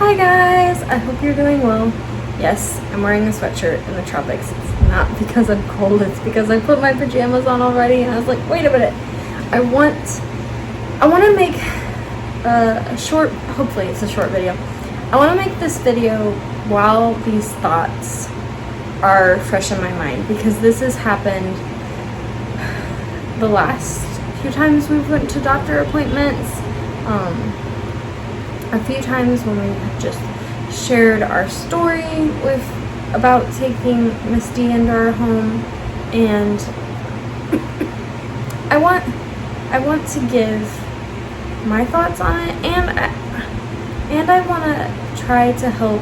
Hi guys, I hope you're doing well. Yes, I'm wearing a sweatshirt in the tropics. It's not because I'm cold, it's because I put my pajamas on already and I was like, wait a minute. I want to make a short, hopefully it's a short video. I want to make this video while these thoughts are fresh in my mind, because this has happened the last few times we've went to doctor appointments, a few times when we have just shared our story about taking Miss D into our home, and I want to give my thoughts on it, and I want to try to help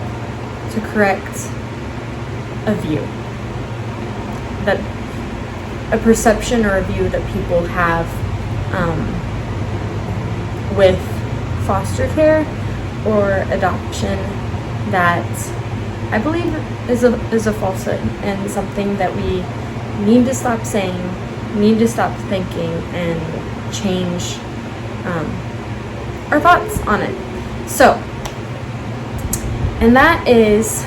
to correct a view, that a perception or a view that people have with foster care or adoption that I believe is a falsehood, and something that we need to stop saying, need to stop thinking, and change our thoughts on it. So, and that is,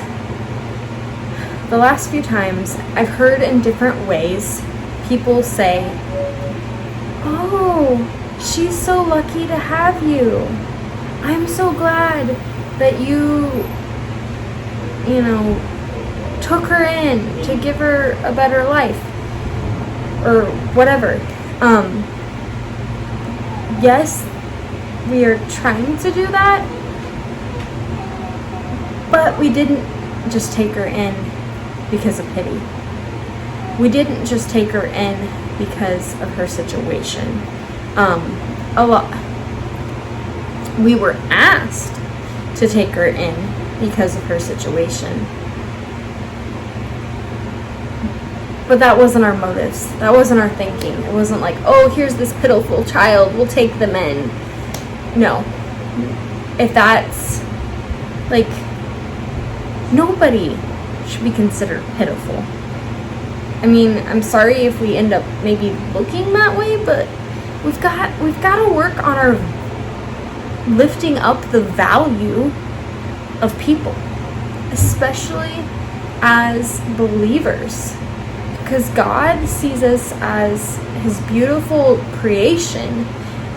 the last few times I've heard in different ways people say, "Oh, she's so lucky to have you. I'm so glad that you took her in to give her a better life," or whatever. Yes, we are trying to do that, but we didn't just take her in because of pity. We didn't just take her in because of her situation. We were asked to take her in because of her situation. But that wasn't our motives. That wasn't our thinking. It wasn't like, oh, here's this pitiful child, we'll take them in. No. If that's, like, nobody should be considered pitiful. I mean, I'm sorry if we end up maybe looking that way, but we've got to work on our lifting up the value of people, especially as believers, because God sees us as his beautiful creation,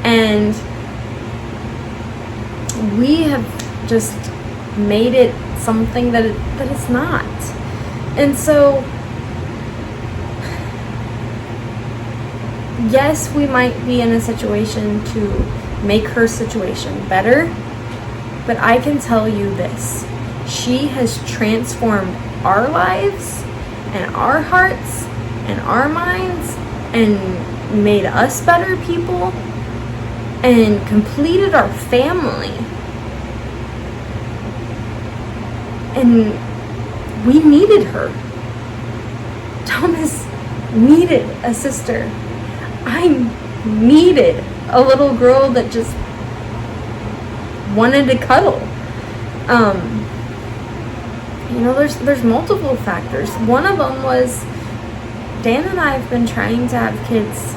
and we have just made it something that it's not. And so, yes, we might be in a situation to make her situation better, but I can tell you this: she has transformed our lives and our hearts and our minds and made us better people and completed our family. And we needed her. Thomas needed a sister. I needed a little girl that just wanted to cuddle. There's multiple factors. One of them was Dan and I have been trying to have kids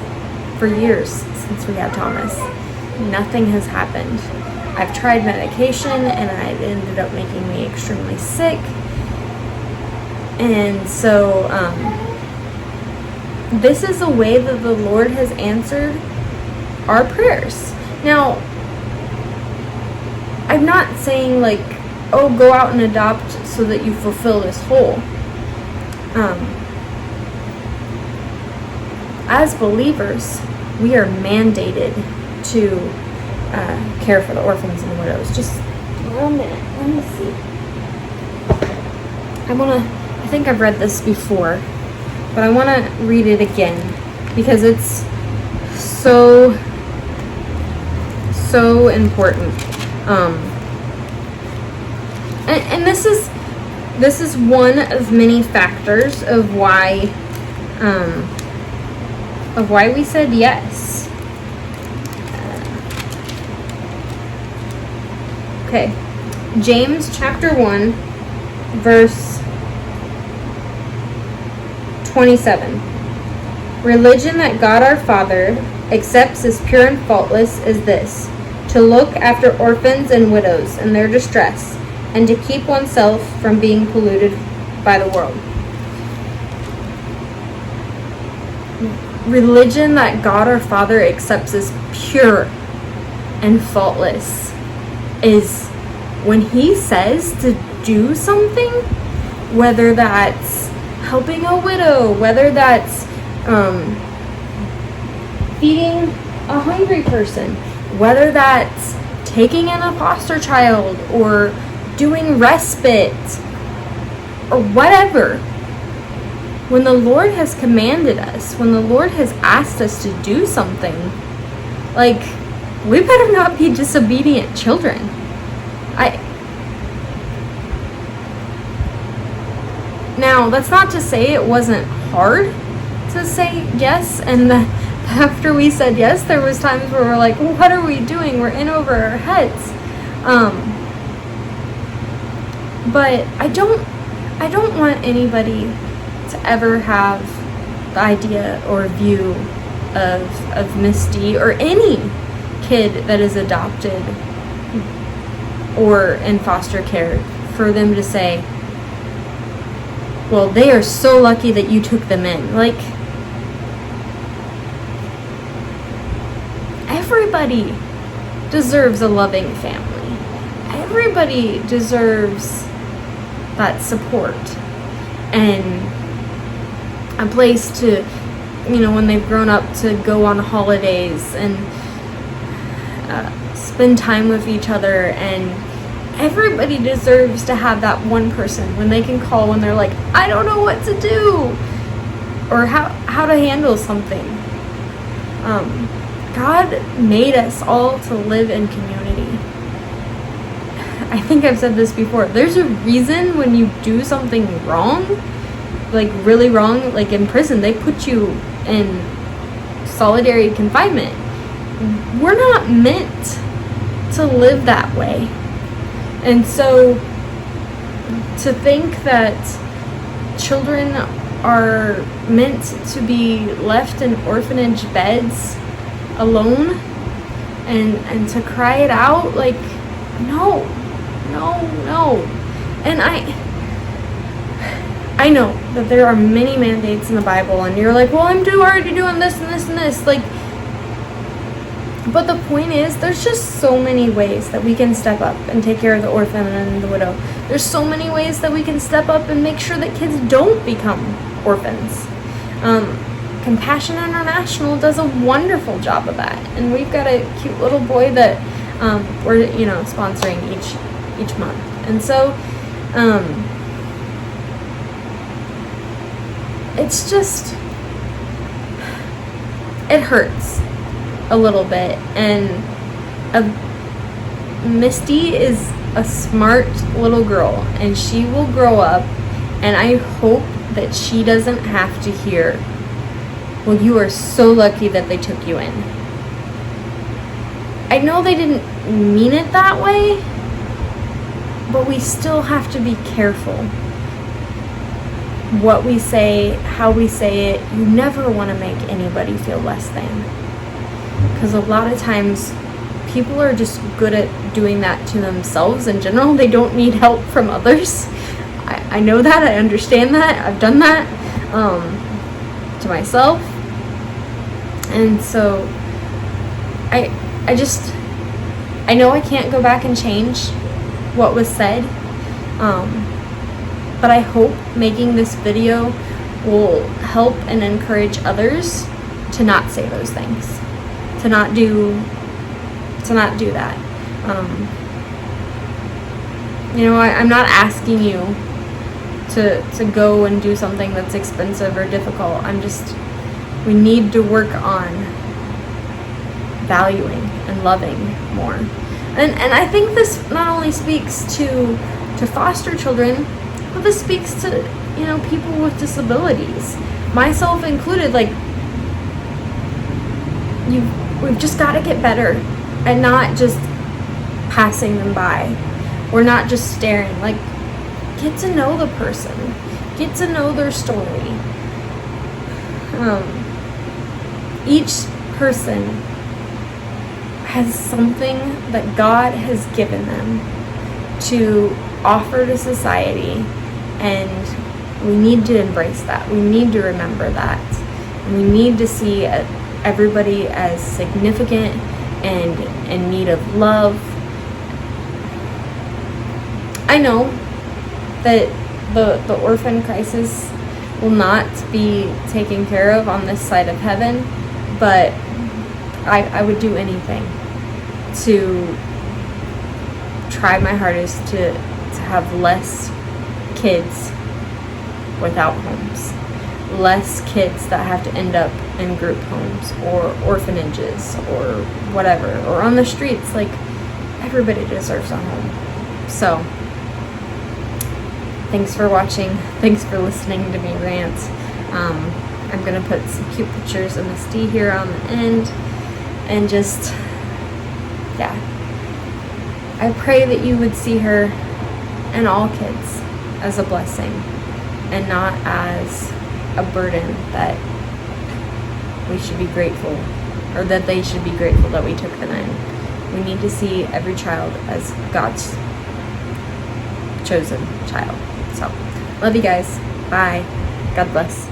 for years since we had Thomas. Nothing has happened. I've tried medication and it ended up making me extremely sick. And so this is a way that the Lord has answered our prayers. Now, I'm not saying like, oh, go out and adopt so that you fulfill this hole. As believers, we are mandated to care for the orphans and widows. Just 1 minute, let me see. I think I've read this before, but I want to read it again because it's so important. And this is one of many factors of why we said yes. Okay, James chapter 1, verse 27. Religion that God our Father accepts as pure and faultless is this: to look after orphans and widows in their distress, and to keep oneself from being polluted by the world. Religion that God our Father accepts as pure and faultless is when He says to do something, whether that's helping a widow, whether that's feeding a hungry person, whether that's taking in a foster child or doing respite or whatever. When the Lord has commanded us, when the Lord has asked us to do something, like, we better not be disobedient children. Now, that's not to say it wasn't hard to say yes, and after we said yes, there was times where we're like, well, what are we doing? We're in over our heads. But I don't want anybody to ever have the idea or view of Misty or any kid that is adopted or in foster care, for them to say, well, they are so lucky that you took them in. Like, everybody deserves a loving family. Everybody deserves that support and a place to, when they've grown up, to go on holidays and spend time with each other. And everybody deserves to have that one person when they can call when they're like, I don't know what to do, or how to handle something. God made us all to live in community. I think I've said this before. There's a reason when you do something wrong, like really wrong, like in prison, they put you in solitary confinement. We're not meant to live that way. And so to think that children are meant to be left in orphanage beds alone and to cry it out, like, no. And I know that there are many mandates in the Bible, and you're like, well, I'm already doing this and this and this, like, but the point is, there's just so many ways that we can step up and take care of the orphan and the widow. There's so many ways that we can step up and make sure that kids don't become orphans. Compassion International does a wonderful job of that, and we've got a cute little boy that we're sponsoring each month. And so it's just, it hurts a little bit. And Misty is a smart little girl, and she will grow up, and I hope that she doesn't have to hear, well, you are so lucky that they took you in. I know they didn't mean it that way, but we still have to be careful what we say, how we say it. You never want to make anybody feel less than, because a lot of times people are just good at doing that to themselves in general. They don't need help from others. I know that, I understand that, I've done that to myself. And so I know I can't go back and change what was said, but I hope making this video will help and encourage others to not say those things, to not do that. I'm not asking you to go and do something that's expensive or difficult. We need to work on valuing and loving more. And I think this not only speaks to foster children, but this speaks to, people with disabilities, myself included. Like, we've just got to get better at not just passing them by. We're not just staring. Like, get to know the person, get to know their story. Each person has something that God has given them to offer to society, and we need to embrace that. We need to remember that. And we need to see everybody as significant and in need of love. I know that the orphan crisis will not be taken care of on this side of heaven, but I would do anything to try my hardest to have less kids without homes, less kids that have to end up in group homes or orphanages or whatever, or on the streets. Like, everybody deserves a home. So thanks for watching. Thanks for listening to me rant. I'm gonna put some cute pictures of Miss D here on the end, and just, yeah, I pray that you would see her and all kids as a blessing and not as a burden that we should be grateful, or that they should be grateful that we took them in. We need to see every child as God's chosen child. So, love you guys. Bye. God bless.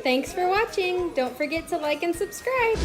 Thanks for watching. Don't forget to like and subscribe.